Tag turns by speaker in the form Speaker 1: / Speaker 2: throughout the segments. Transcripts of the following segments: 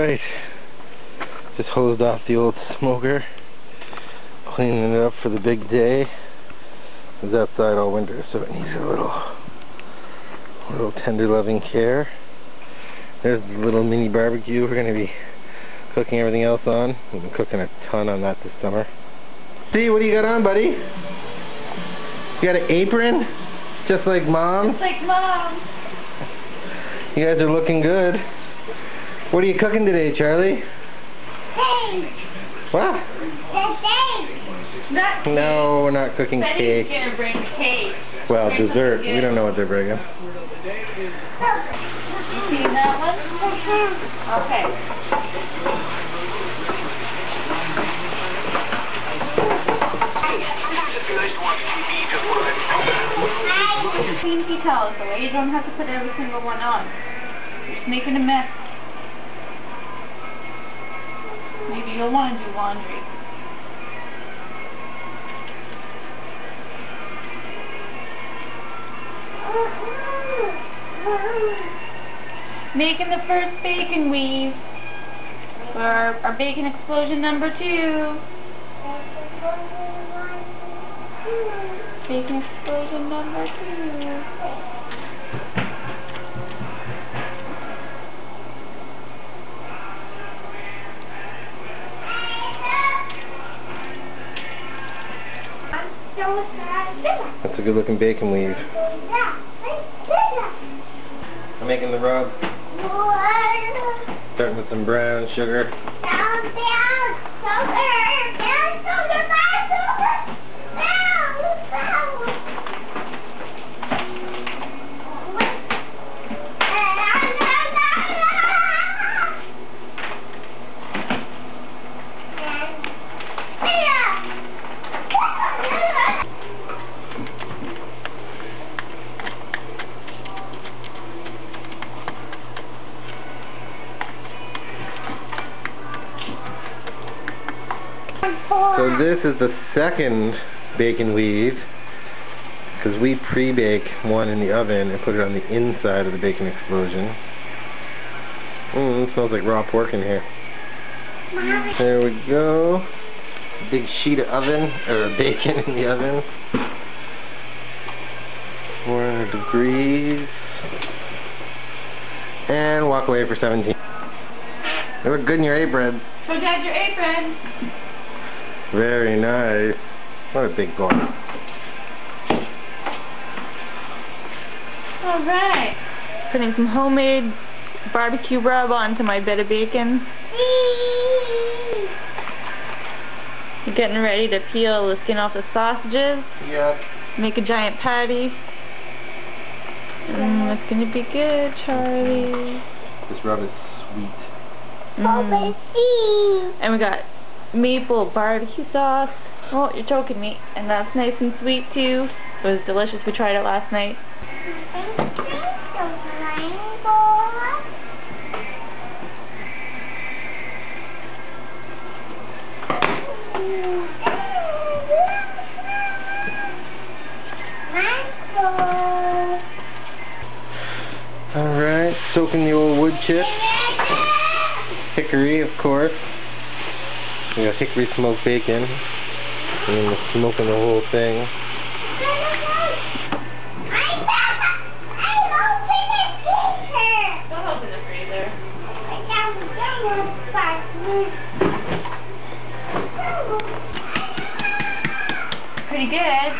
Speaker 1: Alright, just hosed off the old smoker, cleaning it up for the big day. It was outside all winter, so it needs a little tender loving care. There's the little mini barbecue we're going to be cooking everything else on. We've been cooking a ton on that this summer. See, what do you got on, buddy? You got an apron? Just like Mom?
Speaker 2: Just like Mom.
Speaker 1: You guys are looking good. What are you cooking today, Charlie?
Speaker 3: Cake.
Speaker 1: What?
Speaker 3: Cake.
Speaker 2: Not cake.
Speaker 1: No, we're not cooking cake.
Speaker 2: Betty's gonna bring cake.
Speaker 1: Well, dessert. We don't know what they're bringing.
Speaker 2: You seen that one? Okay. Clean tea towels, the way you don't have to put every single one on. You're just making a mess. Maybe you'll want to do laundry. Making the first bacon weave for our bacon explosion number 2. Bacon explosion number 2.
Speaker 1: That's a good looking bacon weave. I'm making the rub. Starting with some brown sugar. So this is the second bacon weave, because we pre-bake one in the oven and put it on the inside of the bacon explosion. It smells like raw pork in here. There we go. Big sheet of oven, or bacon in the oven. 400 degrees. And walk away for 17. You look good in your apron.
Speaker 2: Show Dad your apron.
Speaker 1: Very nice. What a big boy.
Speaker 2: Alright. Putting some homemade barbecue rub onto my bit of bacon. You're getting ready to peel the skin off the sausages.
Speaker 1: Yep.
Speaker 2: Make a giant patty. It's gonna be good, Charlie.
Speaker 1: This rub is sweet.
Speaker 2: And we got maple barbecue sauce. Oh, you're choking me. And that's nice and sweet too. It was delicious. We tried it last night.
Speaker 1: Alright, soaking the old wood chip. Hickory, of course. We got hickory smoked bacon. And then we're smoking the whole thing.
Speaker 2: Don't open the freezer. Pretty good.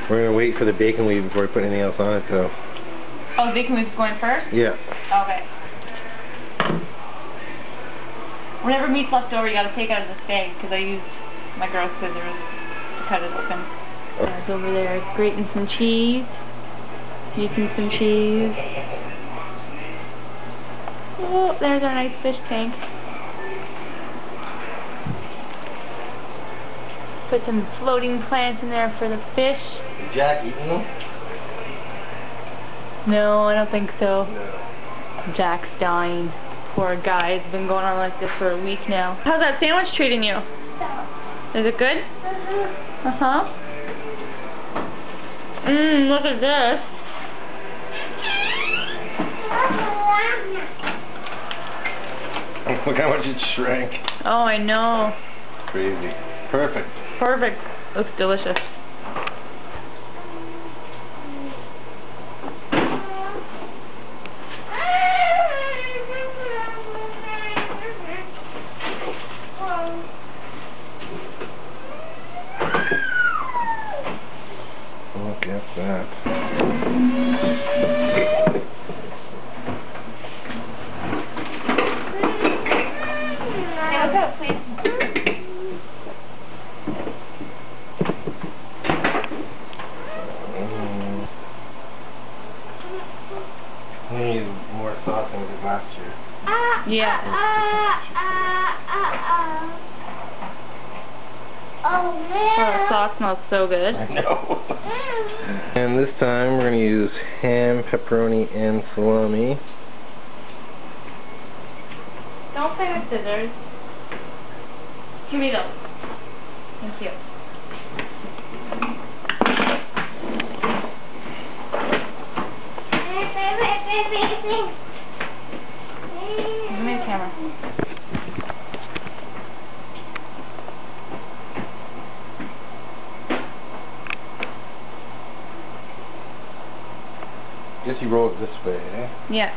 Speaker 1: We're going to wait for the bacon weave before we put anything else on it, though.
Speaker 2: Oh, the bacon weave's going first?
Speaker 1: Yeah.
Speaker 2: Okay. Whatever meat's left over, you gotta take out of the steak, because I used my girl's scissors to cut it open. It's over there grating some cheese, using some cheese. Oh, there's our nice fish tank. Put some floating plants in there for the fish.
Speaker 1: Is Jack eating them?
Speaker 2: No, I don't think so.
Speaker 1: No.
Speaker 2: Jack's dying. Poor guy. It's been going on like this for a week now. How's that sandwich treating you? Is it good? Uh-huh. Look at this.
Speaker 1: Look how much it shrank.
Speaker 2: Oh, I know.
Speaker 1: Crazy. Perfect.
Speaker 2: Perfect. Looks delicious.
Speaker 1: Look at that.
Speaker 2: What's up, please?
Speaker 1: We need more sauce than we did last year.
Speaker 2: Yeah.
Speaker 3: Oh,
Speaker 2: Oh,
Speaker 3: man.
Speaker 2: the sauce smells so good.
Speaker 1: I know. And this time we're going to use ham, pepperoni, and salami.
Speaker 2: Don't play with scissors. Give me those. Thank you. Give me the camera.
Speaker 1: Guess you roll it this way, eh?
Speaker 2: Yeah.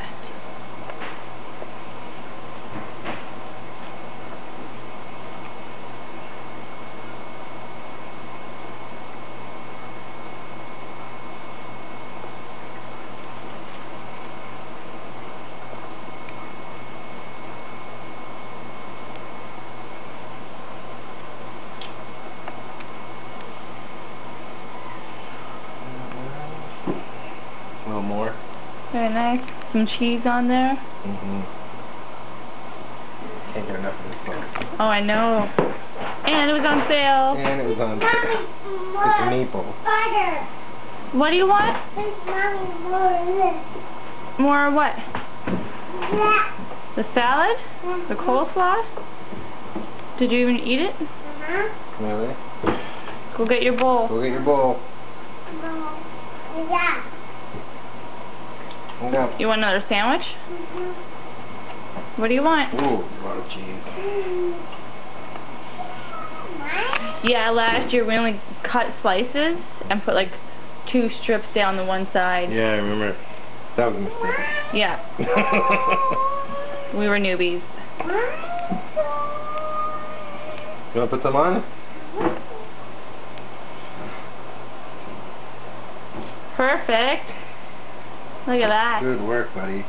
Speaker 1: A little more.
Speaker 2: Very nice. Some cheese on there.
Speaker 1: Can't get enough of this sauce.
Speaker 2: Oh, I know. And it was on sale.
Speaker 1: And it was on
Speaker 3: Mommy,
Speaker 1: it's maple.
Speaker 3: butter.
Speaker 2: What do you want?
Speaker 3: Mommy, more of this.
Speaker 2: More what?
Speaker 3: Yeah.
Speaker 2: The salad? The coleslaw? Did you even eat it?
Speaker 1: Really?
Speaker 2: Go get your bowl.
Speaker 1: Go get your bowl.
Speaker 3: Yeah.
Speaker 1: No.
Speaker 2: You want another sandwich? What do you want?
Speaker 1: Ooh, a lot of cheese.
Speaker 2: Yeah, last year we only cut slices and put like 2 strips down the one side.
Speaker 1: Yeah, I remember. That was a mistake.
Speaker 2: Yeah. We were newbies.
Speaker 1: You want to put some on?
Speaker 2: Perfect. Look at that.
Speaker 1: Good work, buddy.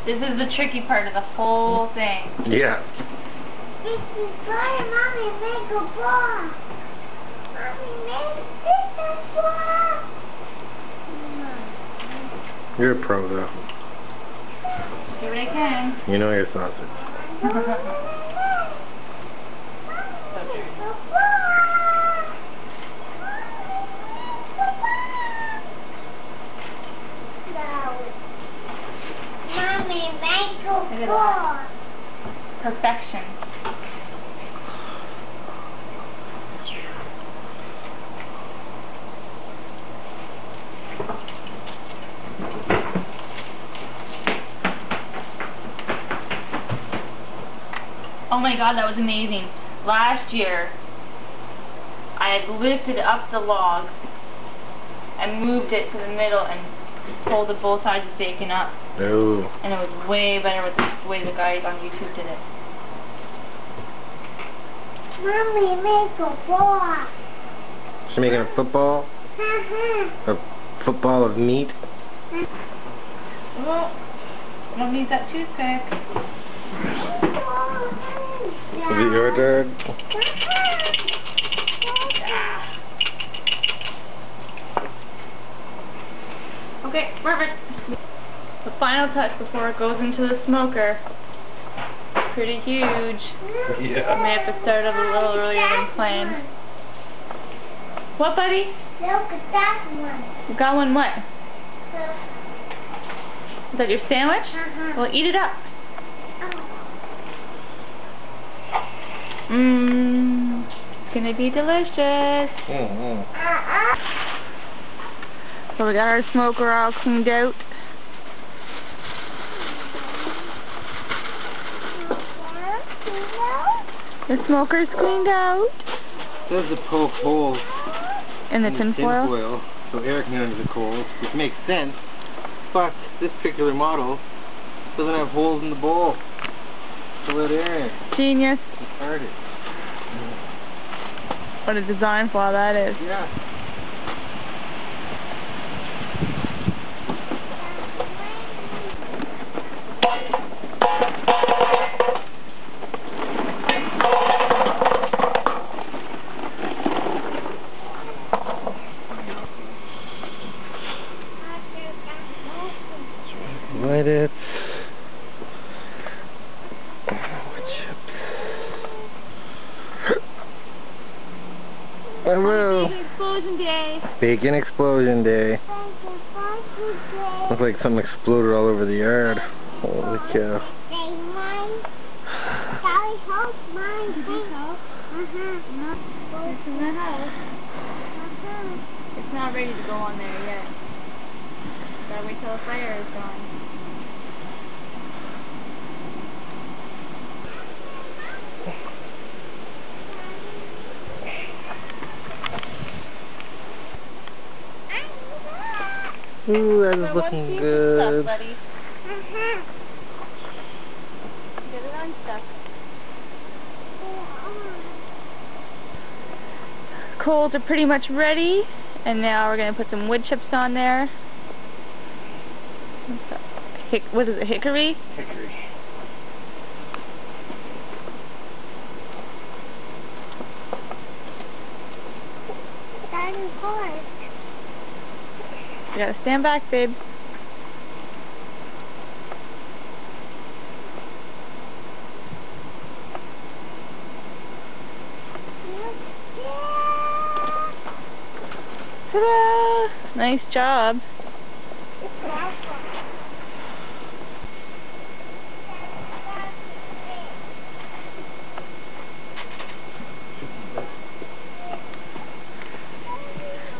Speaker 2: This is the tricky part of the whole thing.
Speaker 1: Yeah.
Speaker 3: This is why Mommy make a ball. Mommy make this a ball.
Speaker 1: You're a pro, though.
Speaker 2: Do what I can.
Speaker 1: You know your sausage.
Speaker 3: Mommy make a ball.
Speaker 2: Perfection. Oh my god, that was amazing. Last year, I had lifted up the log and moved it to the middle and folded both sides of bacon up.
Speaker 1: Oh.
Speaker 2: And it was way better with the way the guy on YouTube did it.
Speaker 3: Mommy make a ball.
Speaker 1: She's making a football? A football of meat?
Speaker 2: Well, I don't need that toothpick.
Speaker 1: Is it your turn?
Speaker 2: Okay, perfect. The final touch before it goes into the smoker. Pretty huge.
Speaker 1: Yeah.
Speaker 2: May have to start up a little earlier than planned. What, buddy?
Speaker 3: Look at that one.
Speaker 2: You got one what? Is that your sandwich? Well, eat it up. It's gonna be delicious. So we got our smoker all cleaned out. The smoker's cleaned out.
Speaker 1: There's the poke holes
Speaker 2: in the tin foil.
Speaker 1: So air can get under the coals, which makes sense. But this particular model doesn't have holes in the bowl to let air in.
Speaker 2: Genius.
Speaker 1: Retarded.
Speaker 2: What a design flaw that is.
Speaker 1: Yeah. Light it. Hello.
Speaker 2: Bacon explosion day.
Speaker 1: Bacon explosion day. Looks like something exploded all over the yard. Holy cow.
Speaker 2: It's in the house. It's not ready to go on there yet. Gotta wait till the fire is gone.
Speaker 1: Ooh, that is looking good.
Speaker 2: Stuff, buddy. Get it unstuck. Coals are pretty much ready, and now we're going to put some wood chips on there. What is it, hickory?
Speaker 1: Hickory.
Speaker 2: You gotta stand back, babe. Ta-da! Nice job.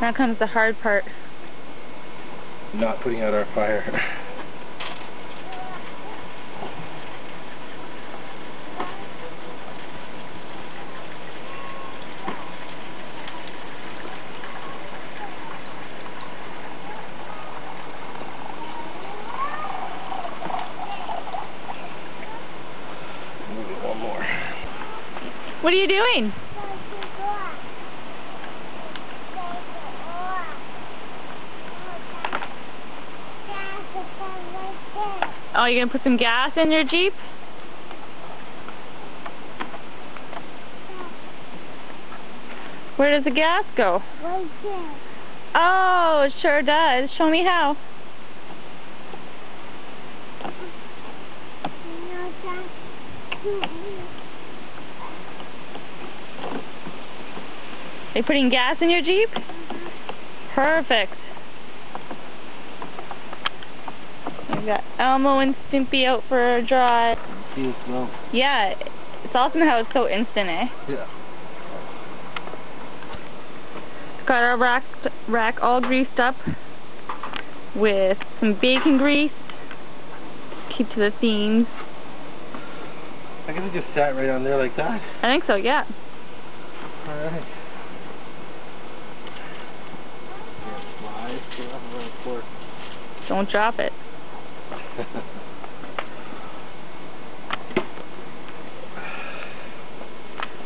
Speaker 2: Now comes the hard part.
Speaker 1: Not putting out our fire. One more.
Speaker 2: What are you doing? Oh, you're gonna put some gas in your Jeep? Where does the gas go?
Speaker 3: Right there.
Speaker 2: Oh, it sure does. Show me how. Are you putting gas in your Jeep? Perfect. We got Elmo and Stimpy out for a drive.
Speaker 1: See it smell?
Speaker 2: Yeah, it's awesome how it's so instant, eh?
Speaker 1: Yeah.
Speaker 2: Got our rack all greased up with some bacon grease. Keep to the themes.
Speaker 1: I guess it just sat right on there like that.
Speaker 2: I think so, yeah.
Speaker 1: Alright.
Speaker 2: Don't drop it.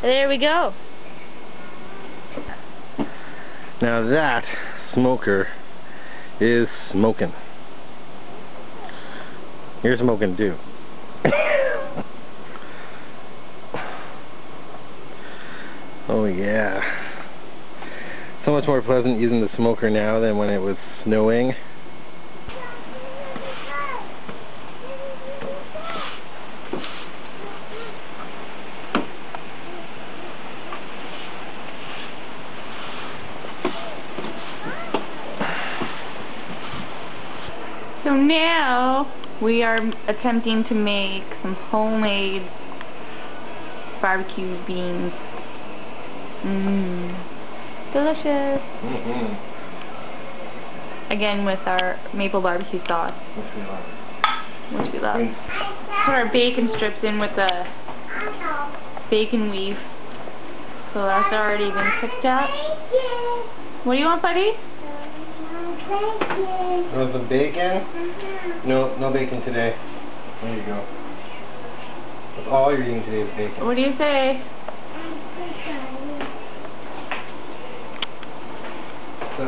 Speaker 2: There we go.
Speaker 1: Now that smoker is smoking. You're smoking too. Oh yeah. So much more pleasant using the smoker now than when it was snowing.
Speaker 2: So now we are attempting to make some homemade barbecue beans. Mmm. Delicious.
Speaker 1: Mm-hmm.
Speaker 2: Again with our maple barbecue sauce. Which we love. Put our bacon strips in with the bacon weave. So that's already been picked up. What do you want, buddy?
Speaker 1: You want some bacon? No bacon today. There you go. That's all you're eating today is bacon.
Speaker 2: What do you say?
Speaker 1: So,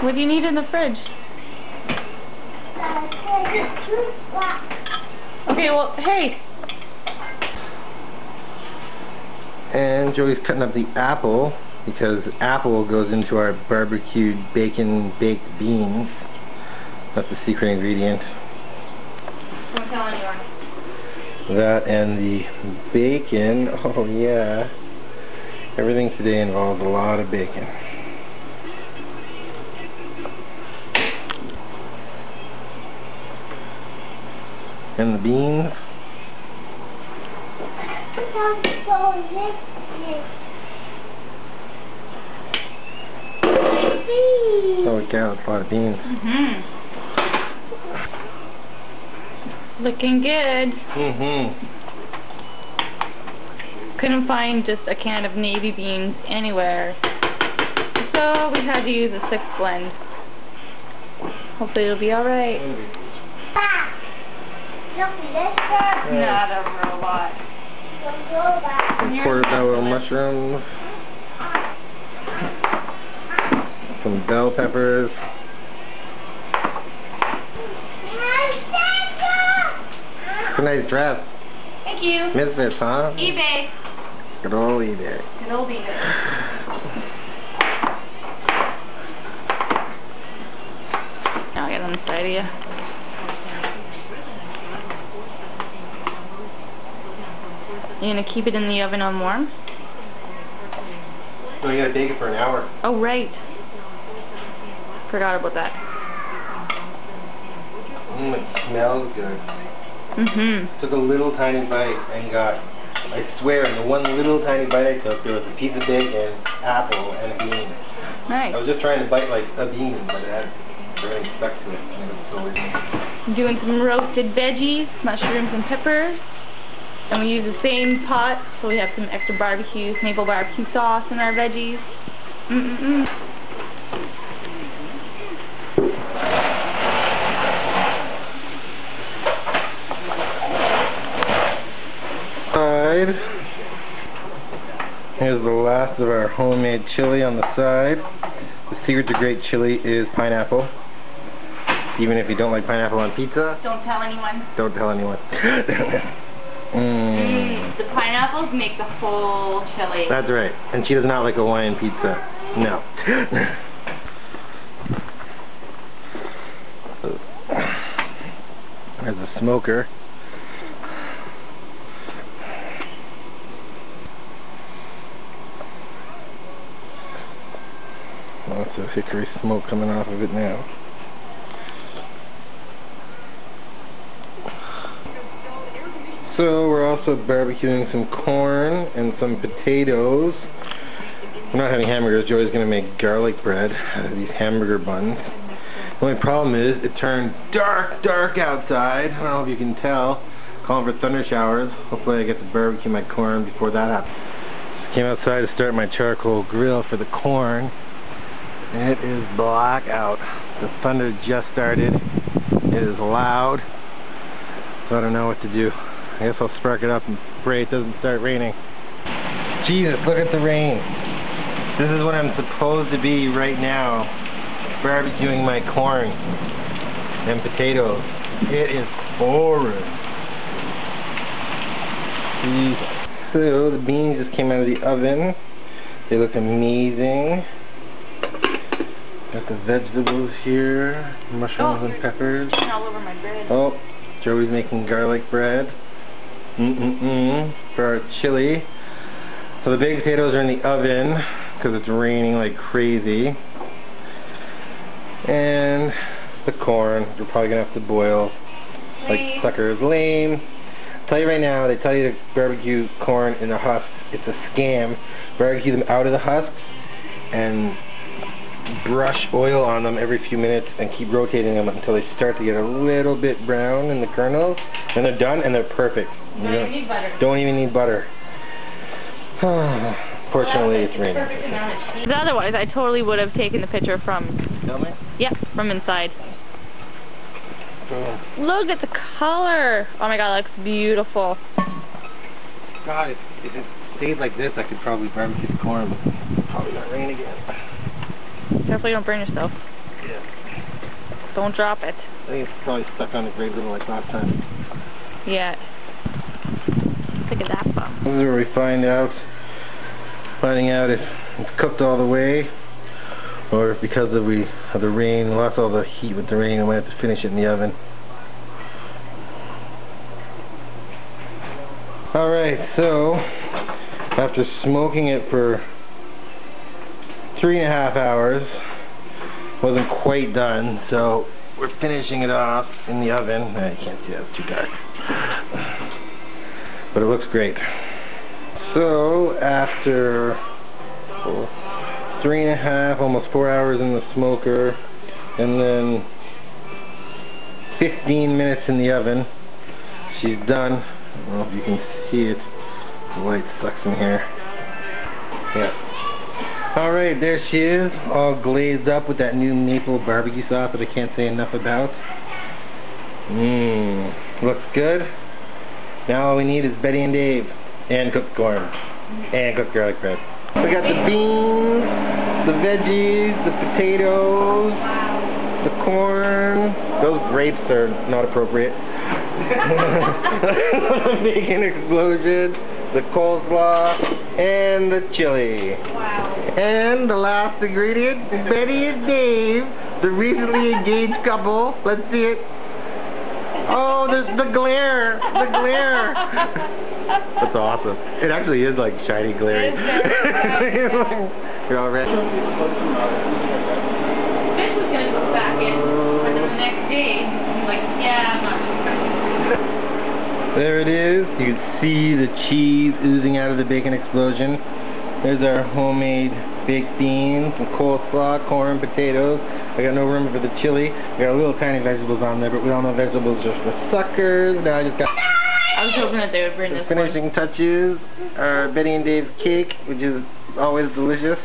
Speaker 2: what do you need in the fridge? Okay, well, hey.
Speaker 1: and Jodie's cutting up the apple because apple goes into our barbecued bacon baked beans. That's the secret ingredient.
Speaker 2: Don't tell anyone.
Speaker 1: That and the bacon, oh yeah. Everything today involves a lot of bacon. And the beans. Oh yeah, it's a lot of beans.
Speaker 2: Mm-hmm. Looking good.
Speaker 1: Mm-hmm.
Speaker 2: Couldn't find just a can of navy beans anywhere, so we had to use a 6 blend. Hopefully it'll be alright. Not a robot.
Speaker 1: Some portobello mushrooms. Some bell peppers. It's a nice dress.
Speaker 2: Thank you.
Speaker 1: Misfits, huh?
Speaker 2: eBay.
Speaker 1: Good old eBay.
Speaker 2: Good old eBay. Now I'll get on the side of you. You're gonna keep it in the oven on warm?
Speaker 1: No, you gotta bake it for an hour.
Speaker 2: Oh, right. Forgot about that.
Speaker 1: It smells good.
Speaker 2: Mm-hmm.
Speaker 1: Took a little tiny bite and got, I swear, in the one little tiny bite I took, there was a piece of bacon, apple, and a bean.
Speaker 2: Nice.
Speaker 1: I was just trying to bite like a bean, but it had really stuck to it, and it was so weird.
Speaker 2: Doing some roasted veggies, mushrooms and peppers. And we use the same pot, so we have some extra barbecue, maple barbecue sauce in our veggies. Mm-mm-mm.
Speaker 1: Here's the last of our homemade chili on the side. The secret to great chili is pineapple. Even if you don't like pineapple on pizza.
Speaker 2: Don't tell anyone.
Speaker 1: Don't tell anyone.
Speaker 2: The pineapples make the whole chili.
Speaker 1: That's right. And she does not like Hawaiian pizza. No. There's a smoker. Lots of hickory smoke coming off of it now. So we're also barbecuing some corn and some potatoes. We're not having hamburgers. Joey's going to make garlic bread out of these hamburger buns. The only problem is it turned dark outside. I don't know if you can tell. Calling for thunder showers. Hopefully I get to barbecue my corn before that happens. Just came outside to start my charcoal grill for the corn. It is black out. The thunder just started. It is loud. So I don't know what to do. I guess I'll spark it up and pray it doesn't start raining. Jesus, look at the rain. This is what I'm supposed to be right now. Barbecuing my corn and potatoes. It is horrid. Jeez. So the beans just came out of the oven. They look amazing. Got the vegetables here, mushrooms and peppers.
Speaker 2: All over my bread.
Speaker 1: Oh, Joey's making garlic bread. For our chili. So the baked potatoes are in the oven because it's raining like crazy. And the corn. You're probably going to have to boil like suckers. Lame. I'll tell you right now, they tell you to barbecue corn in the husks. It's a scam. Barbecue them out of the husks and brush oil on them every few minutes and keep rotating them until they start to get a little bit brown in the kernels. And they're done and they're perfect.
Speaker 2: You don't even need butter.
Speaker 1: Don't even need butter. Fortunately, it's raining.
Speaker 2: Otherwise, I totally would have taken the picture from...
Speaker 1: Filming?
Speaker 2: Yep, from inside.
Speaker 1: Oh.
Speaker 2: Look at the color! Oh my god, that looks beautiful.
Speaker 1: God, if it stayed like this, I could probably barbecue the corn, but it's probably not rain again.
Speaker 2: Carefully, don't burn yourself.
Speaker 1: Yeah.
Speaker 2: Don't drop it.
Speaker 1: I think it's probably stuck on the grate little like last time.
Speaker 2: Yeah. Look at that bum.
Speaker 1: This is where we finding out if it's cooked all the way, or if because of the rain, lost all the heat with the rain, we might have to finish it in the oven. Alright, so after smoking it for 3.5 hours, wasn't quite done, so we're finishing it off in the oven. I can't see that, it's too dark. But it looks great. So after 3.5, almost 4 hours in the smoker, and then 15 minutes in the oven, she's done. I don't know if you can see it. The light sucks in here. Yeah. Alright, there she is, all glazed up with that new maple barbecue sauce that I can't say enough about. Mmm, looks good. Now all we need is Betty and Dave, and cooked corn, and cooked garlic bread. We got the beans, the veggies, the potatoes, the corn. Those grapes are not appropriate. The bacon explosion, the coleslaw, and the chili.
Speaker 2: Wow.
Speaker 1: And the last ingredient, Betty and Dave, the recently engaged couple. Let's see it. Oh, there's the glare! The glare! That's awesome. It actually is like shiny glare. You're all ready.
Speaker 2: Fish was going to go back in, and then the next day, he's like, yeah, I'm not going to.
Speaker 1: There it is. You can see the cheese oozing out of the bacon explosion. There's our homemade baked beans, some coleslaw, corn, potatoes. I got no room for the chili. I got little tiny vegetables on there, but we all know vegetables are for suckers. Now I just got...
Speaker 2: I was hoping that they would bring this
Speaker 1: finishing touches are Betty and Dave's cake, which is always delicious.